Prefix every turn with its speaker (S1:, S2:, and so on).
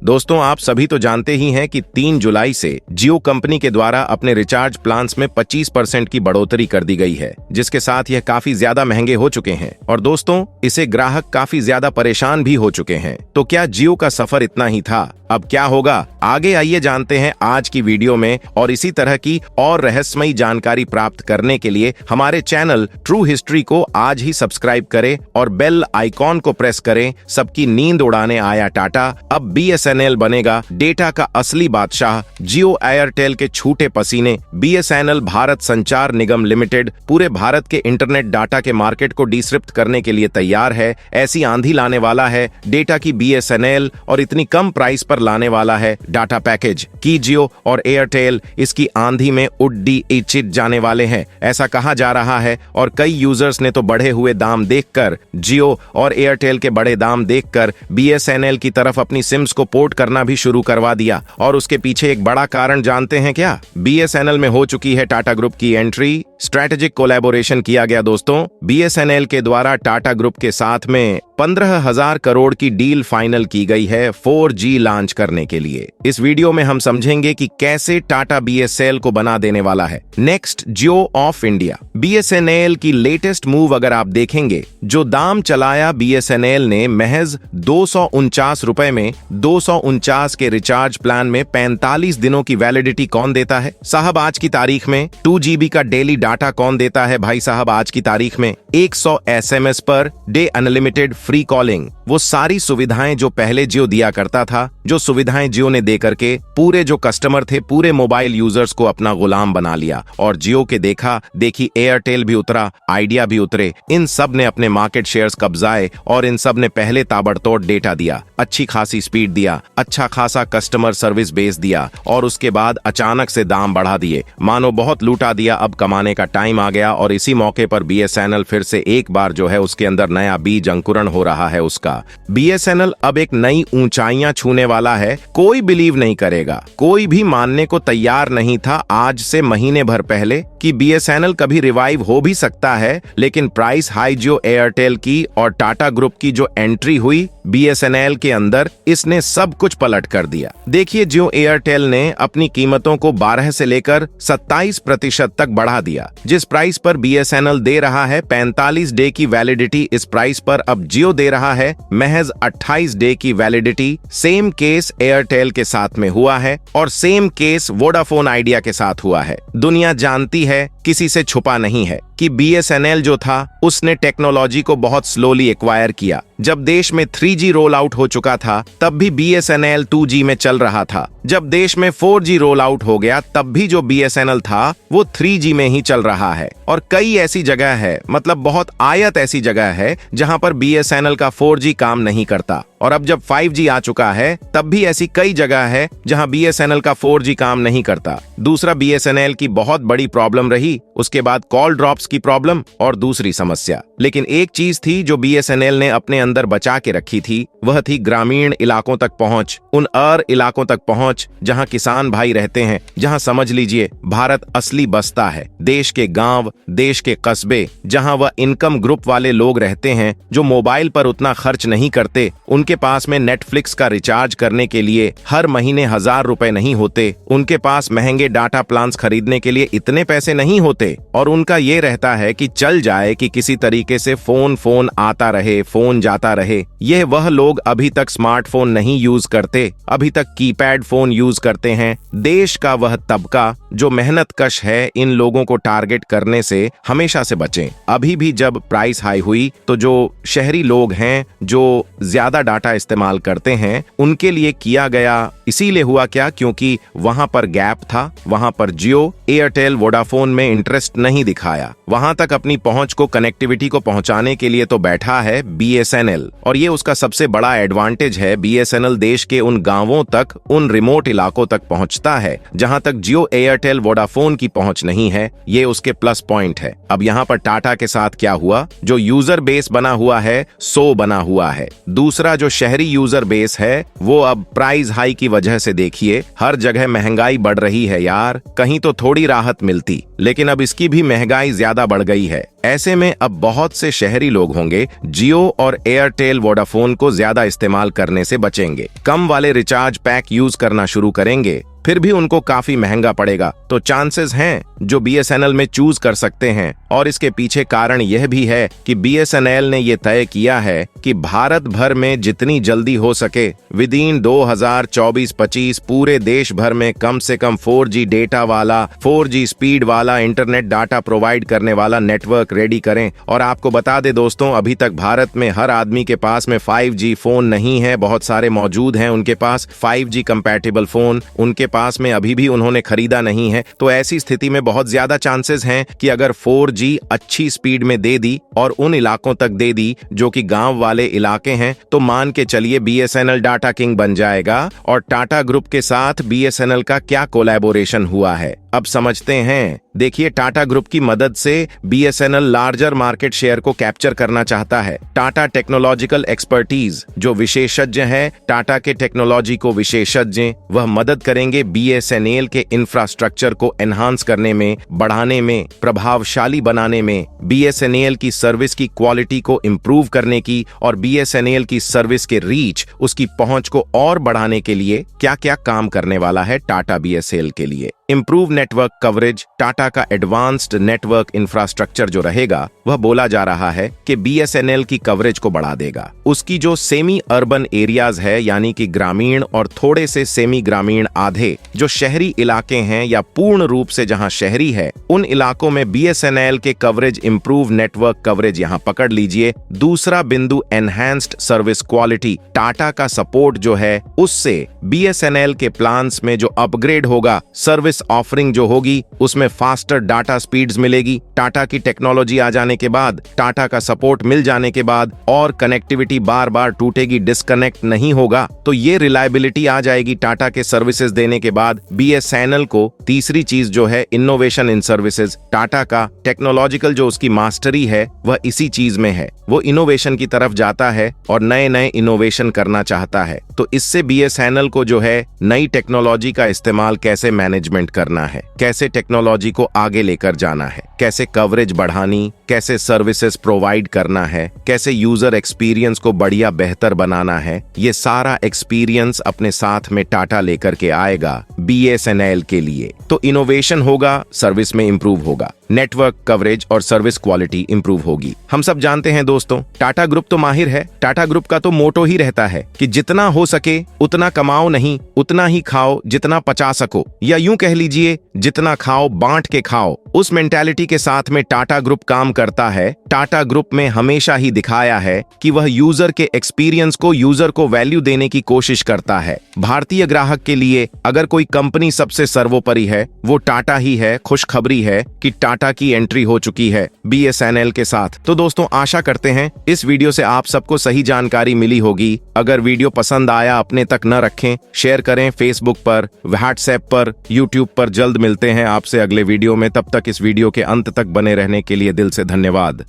S1: दोस्तों, आप सभी तो जानते ही हैं कि 3 जुलाई से जियो कंपनी के द्वारा अपने रिचार्ज प्लान्स में 25% की बढ़ोतरी कर दी गई है, जिसके साथ यह काफी ज्यादा महंगे हो चुके हैं और दोस्तों इसे ग्राहक काफी ज्यादा परेशान भी हो चुके हैं। तो क्या जियो का सफर इतना ही था? अब क्या होगा, आगे आइए जानते हैं आज की वीडियो में। और इसी तरह की और रहस्यमयी जानकारी प्राप्त करने के लिए हमारे चैनल ट्रू हिस्ट्री को आज ही सब्सक्राइब करें और बेल आइकॉन को प्रेस करें। सबकी नींद उड़ाने आया टाटा, अब बीएसएनएल बनेगा डेटा का असली बादशाह। जियो एयरटेल के छूटे पसीने। बीएसएनएल भारत संचार निगम लिमिटेड पूरे भारत के इंटरनेट डाटा के मार्केट को डिसरप्ट करने के लिए तैयार है। ऐसी आंधी लाने वाला है डेटा की बीएसएनएल और इतनी कम प्राइस पर लाने वाला है डाटा पैकेज की जियो और एयरटेल इसकी आंधी में उड़ीचित जाने वाले हैं, ऐसा कहा जा रहा है। और कई यूजर्स ने तो बढ़े हुए दाम देखकर, जियो और एयरटेल के बड़े दाम देखकर बीएसएनएल की तरफ अपनी सिम्स को पोर्ट करना भी शुरू करवा दिया। और उसके पीछे एक बड़ा कारण जानते हैं क्या? बीएसएनएल में हो चुकी है टाटा ग्रुप की एंट्री। स्ट्रैटेजिक कोलैबोरेशन किया गया दोस्तों। बीएसएनएल के द्वारा टाटा ग्रुप के साथ में 15,000 करोड़ की डील फाइनल की गई है 4G लॉन्च करने के लिए। इस वीडियो में हम समझेंगे कि कैसे टाटा बीएसएनएल को बना देने वाला है next Jio of India. BSNL की लेटेस्ट मूव अगर आप देखेंगे, जो दाम चलाया बीएसएनएल ने महज 249 रुपए में 249 के रिचार्ज प्लान में 45 दिनों की वैलिडिटी कौन देता है साहब आज की तारीख में? 2GB का डेली डाटा कौन देता है भाई साहब आज की तारीख में? 100 SMS per day unlimited free calling, वो सारी सुविधाएं जो पहले जियो दिया करता था, जो सुविधाएं जियो ने दे करके पूरे जो कस्टमर थे, पूरे मोबाइल यूजर्स को अपना गुलाम बना लिया। और जियो के देखा देखी एयरटेल भी उतरा, आइडिया भी उतरे, इन सब ने अपने मार्केट शेयर्स कब्जाए और इन सब ने पहले ताबड़तोड़ डेटा दिया, अच्छी खासी स्पीड दिया, अच्छा खासा कस्टमर सर्विस बेस दिया और उसके बाद अचानक से दाम बढ़ा दिए, मानो बहुत लूटा दिया। अब कमाने का टाइम आ गया और इसी मौके पर बीएसएनएल फिर से एक बार जो है उसके अंदर नया बीज अंकुरण हो रहा है उसका। बीएसएनएल अब एक नई ऊंचाइयां छूने वाला है। कोई बिलीव नहीं करेगा, कोई भी मानने को तैयार नहीं था आज से महीने भर पहले कि बीएसएनएल कभी रिवाइव हो भी सकता है। लेकिन प्राइस हाई जियो एयरटेल की और टाटा ग्रुप की जो एंट्री हुई बीएसएनएल के अंदर, इसने सब कुछ पलट कर दिया। देखिए, जियो एयरटेल ने अपनी कीमतों को 12 से लेकर 27% तक बढ़ा दिया। जिस प्राइस पर बीएसएनएल दे रहा है 45 डे की वैलिडिटी, इस प्राइस पर अब जियो दे रहा है महज 28 डे की वैलिडिटी। सेम केस एयरटेल के साथ में हुआ है और सेम केस वोडाफोन आइडिया के साथ हुआ है। दुनिया जानती है, किसी से छुपा नहीं है कि बीएसएनएल जो था उसने टेक्नोलॉजी को बहुत स्लोली एक्वायर किया। जब देश में 3G रोल आउट हो चुका था तब भी बीएसएनएल 2G में चल रहा था। जब देश में 4G रोल आउट हो गया तब भी जो बीएसएनएल था वो 3G में ही चल रहा है। और कई ऐसी जगह है, मतलब बहुत आयत ऐसी जगह है जहां पर बीएसएनएल का 4G काम नहीं करता। और अब जब 5G आ चुका है तब भी ऐसी कई जगह है जहां बीएसएनएल का 4G काम नहीं करता। दूसरा बीएसएनएल की बहुत बड़ी प्रॉब्लम रही, उसके बाद कॉल ड्रॉप्स की प्रॉब्लम और दूसरी समस्या। लेकिन एक चीज थी जो बीएसएनएल ने अपने अंदर बचा के रखी थी, वह थी ग्रामीण इलाकों तक पहुंच, उन इलाकों तक पहुंच जहां किसान भाई रहते हैं, जहां समझ लीजिए भारत असली बसता है। देश के गांव, देश के कस्बे, जहां वह इनकम ग्रुप वाले लोग रहते हैं जो मोबाइल पर उतना खर्च नहीं करते, उनके पास में नेटफ्लिक्स का रिचार्ज करने के लिए हर महीने 1000 रुपए नहीं होते, उनके पास महंगे डाटा प्लान्स खरीदने के लिए इतने पैसे नहीं होते और उनका ये रहता है कि चल जाए कि किसी तरीके से फोन आता रहे, फोन जाता रहे। यह वह लोग अभी तक स्मार्टफोन नहीं यूज करते, अभी तक कीपैड फोन यूज करते हैं। देश का वह तबका जो मेहनत कश है, इन लोगों को टारगेट करने से हमेशा से बचें। अभी भी जब प्राइस हाई हुई तो जो शहरी लोग हैं जो ज्यादा डाटा इस्तेमाल करते हैं उनके लिए किया गया। इसीलिए हुआ क्या, क्योंकि वहां पर गैप था, वहां पर जियो एयरटेल वोडाफोन में इंटरेस्ट नहीं दिखाया। वहां तक अपनी पहुंच को, कनेक्टिविटी को पहुंचाने के लिए तो बैठा है बीएसएनएल और ये उसका सबसे बड़ा एडवांटेज है। बीएसएनएल देश के उन गांवों तक, उन रिमोट इलाकों तक पहुंचता है जहां तक जियो एयरटेल वोडाफोन की पहुंच नहीं है। ये उसके प्लस पॉइंट है। अब यहां पर टाटा के साथ क्या हुआ, जो यूजर बेस बना हुआ है सो बना हुआ है। दूसरा जो शहरी यूजर बेस है वो अब प्राइस हाई की वजह से देखिए हर जगह महंगाई बढ़ रही है यार। कहीं तो थोड़ी राहत मिलती, लेकिन अब इसकी भी महंगाई ज्यादा बढ़ गई है। ऐसे में अब बहुत से शहरी लोग होंगे जियो और एयरटेल वोडाफोन को ज्यादा इस्तेमाल करने से बचेंगे, कम वाले रिचार्ज पैक यूज करना शुरू करेंगे। फिर भी उनको काफी महंगा पड़ेगा, तो चांसेस हैं जो बीएसएनएल में चूज कर सकते हैं। और इसके पीछे कारण यह भी है कि बीएसएनएल ने यह तय किया है कि भारत भर में जितनी जल्दी हो सके विद इन 2024-25 पूरे देश भर में कम से कम 4G डेटा वाला 4G स्पीड वाला इंटरनेट डाटा प्रोवाइड करने वाला नेटवर्क रेडी करें। और आपको बता दे दोस्तों, अभी तक भारत में हर आदमी के पास में 5G फोन नहीं है। बहुत सारे मौजूद हैं उनके पास 5G कंपैटिबल फोन, उनके पास में अभी भी उन्होंने खरीदा नहीं है। तो ऐसी स्थिति में बहुत ज्यादा चांसेस हैं कि अगर 4G अच्छी स्पीड में दे दी और उन इलाकों तक दे दी जो कि गांव वाले इलाके हैं, तो मान के चलिए बीएसएनएल डाटा किंग बन जाएगा। और टाटा ग्रुप के साथ बीएसएनएल का क्या कोलैबोरेशन हुआ है, अब समझते हैं। देखिए, टाटा ग्रुप की मदद से बीएसएनएल लार्जर मार्केट शेयर को कैप्चर करना चाहता है। टाटा टेक्नोलॉजिकल एक्सपर्टीज, जो विशेषज्ञ हैं टाटा के टेक्नोलॉजी को विशेषज्ञ, वह मदद करेंगे बीएसएनएल के इंफ्रास्ट्रक्चर को एनहांस करने में, बढ़ाने में, प्रभावशाली बनाने में, बीएसएनएल की सर्विस की क्वालिटी को इंप्रूव करने की और बीएसएनएल की सर्विस के रीच, उसकी पहुंच को और बढ़ाने के लिए क्या क्या काम करने वाला है टाटा बीएसएनएल के लिए। इंप्रूव नेटवर्क कवरेज, टाटा का एडवांस्ड नेटवर्क इंफ्रास्ट्रक्चर जो रहेगा वह बोला जा रहा है कि बीएसएनएल की कवरेज को बढ़ा देगा। उसकी जो सेमी अर्बन एरियाज है, यानी कि ग्रामीण और थोड़े से सेमी ग्रामीण आधे जो शहरी इलाके हैं या पूर्ण रूप से जहां शहरी है, उन इलाकों में बीएसएनएल के कवरेज, इंप्रूव नेटवर्क कवरेज यहां पकड़ लीजिए। दूसरा बिंदु, एनहांस्ड सर्विस क्वालिटी। टाटा का सपोर्ट जो है उससे बीएसएनएल के प्लान्स में जो अपग्रेड होगा, सर्विस ऑफरिंग जो होगी, उसमें फास्टर डाटा स्पीड्स मिलेगी। टाटा की टेक्नोलॉजी आ जाने के बाद, टाटा का सपोर्ट मिल जाने के बाद और कनेक्टिविटी बार बार टूटेगी, डिस्कनेक्ट नहीं होगा, तो ये रिलायबिलिटी आ जाएगी टाटा के सर्विसेज देने के बाद बीएसएनएल को। तीसरी चीज जो है इनोवेशन इन सर्विसेज। टाटा का टेक्नोलॉजिकल जो उसकी मास्टरी है वह इसी चीज में है, वो इनोवेशन की तरफ जाता है और नए नए इनोवेशन करना चाहता है। तो इससे बीएसएनएल को जो है नई टेक्नोलॉजी का इस्तेमाल कैसे मैनेजमेंट करना है, कैसे टेक्नोलॉजी को आगे लेकर जाना है, कैसे कवरेज बढ़ानी, कैसे सर्विसेज प्रोवाइड करना है, कैसे यूजर एक्सपीरियंस को बढ़िया बेहतर बनाना है, ये सारा एक्सपीरियंस अपने साथ में टाटा लेकर के आएगा बीएसएनएल के लिए। तो इनोवेशन होगा, सर्विस में इंप्रूव होगा, नेटवर्क कवरेज और सर्विस क्वालिटी इंप्रूव होगी। हम सब जानते हैं दोस्तों, टाटा ग्रुप तो माहिर है। टाटा ग्रुप का तो मोटो ही रहता है कि जितना हो सके उतना कमाओ नहीं, उतना ही खाओ जितना पचा सको, या यूं कह लीजिए जितना खाओ बांट के खाओ। उस मेंटालिटी के साथ में टाटा ग्रुप काम करता है। टाटा ग्रुप में हमेशा ही दिखाया है कि वह यूजर के एक्सपीरियंस को, यूजर को वैल्यू देने की कोशिश करता है। भारतीय ग्राहक के लिए अगर कोई कंपनी सबसे सर्वोपरि है वो टाटा ही है। खुशखबरी है कि टाटा की एंट्री हो चुकी है बीएसएनएल के साथ। तो दोस्तों, आशा करते हैं इस वीडियो से आप सबको सही जानकारी मिली होगी। अगर वीडियो पसंद आया अपने तक न रखें, शेयर करें फेसबुक पर, व्हाट्सएप पर, यूट्यूब पर। जल्द मिलते हैं आपसे अगले वीडियो में, तब तक इस वीडियो के अंत तक बने रहने के लिए दिल से धन्यवाद।